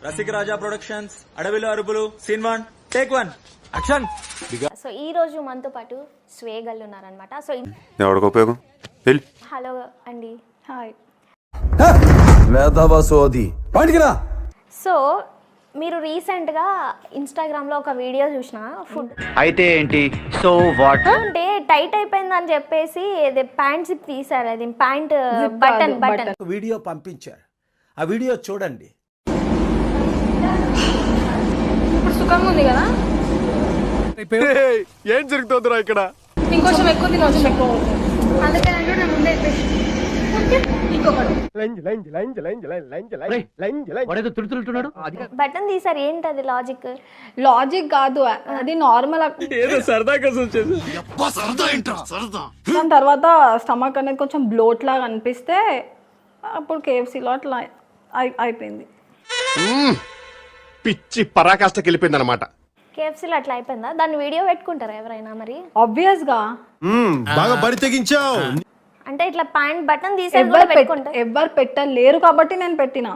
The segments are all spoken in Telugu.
రసిక రాజా ప్రొడక్షన్స్, అడవిలో అరుపులు, సీన్ 1 టేక్ 1 యాక్షన్. సో ఈ రోజు మనతో పాటు స్వేగల్ ఉన్నారనమాట. సో ఎవరికి ఉపయోగం? హలో అండి. హాయ్. సో మీరు రీసెంట్గా ఇన్స్టాగ్రామ్లో ఒక వీడియో చూసిన ఫుడ్ అయితే ఏంటి సో వాట్ అంటే టైట్ అయిపోయిందని చెప్పేసి ప్యాంట్ జిప్ తీసారు. అది ప్యాంట్ బటన్ వీడియో పంపించారు, ఆ వీడియో చూడండి. ఇప్పుడు సుఖంగా ఉంది కదా? ఏం జరుగుతుందిరా ఇక్కడ? ఇంకొంచెం ఎక్కువ తినవచ్చు, ఎక్కువ అందుకని అంటే నా ముందే బటన్ తీసారు. ఏంటి అది లాజిక్? లాజిక్ కాదు, అది నార్మల్. దాని తర్వాత స్టమక్ అనేది కొంచెం బ్లోట్ లాగా అనిపిస్తే అప్పుడు కేఎఫ్సీలో అట్లా అయిపోయింది. పిచ్చి పరాకాష్ఠకి వెళ్ళిపోయింది అనమాట. కేఎఫ్సీలో అట్లా అయిపోయిందా? దాన్ని వీడియో పెట్టుకుంటారా ఎవరైనా? మరి ఆబ్వియస్ గా బాగా బరి తెగించావు. అంటే ఇట్లా ప్యాంట్ బటన్ తీసేది కూడా పెట్టుకుంటారు. ఎవరు పెట్టలేరు కాబట్టి నేను పెట్టిన.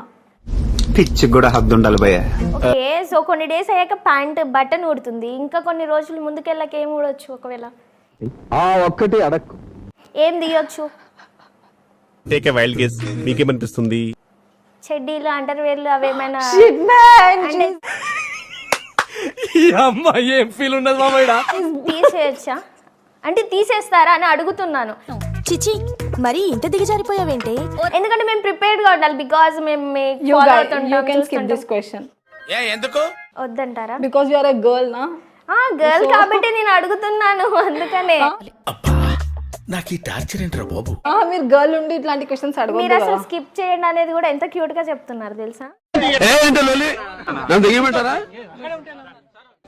పిచ్చి కూడా హద్దు ఉండాలి భయ్య. ఓకే, సో కొన్ని డేస్ అయ్యాక ప్యాంట్ బటన్ ఊడుతుంది, ఇంకా కొన్ని రోజులు ముందుకెళ్ళక ఏం ఊడొచ్చు? ఒకవేళ ఒక్కటి అడక్కు ఏం తీయొచ్చు? టేక్ ఏ వైల్డ్ గెస్, మీకేమనిపిస్తుంది? చెడ్డీలు, అండర్వేర్లు అవేమైనా ఏం ఫీల్ ఉండదు మామయ్య. తీసేయచ్చా? అంటే తీసేస్తారా అని అడుగుతున్నాను. చిచి మరి ఇంత దిగజారిపోయావేంటి? ఎందుకంటే మేము ప్రిపేర్డ్ గా ఉండాలి. బికాజ్ మేము ఎందుకు వద్దంటారా? Because you are a girl నా. గర్ల్ కాబట్టి నేను అడుగుతున్నాను, అందుకనే. నాకు ఈ టార్చర్ ఏంట్రా బాబు? మీరు గర్ల్ ఉండి ఇట్లాంటి క్వశ్చన్స్ మీరు అడగొద్దు అసలు కదా. స్కిప్ చేయండి అనేది కూడా ఎంత క్యూట్ గా చెప్తున్నారు తెలుసా?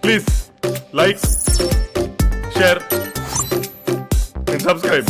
Please like, share and subscribe.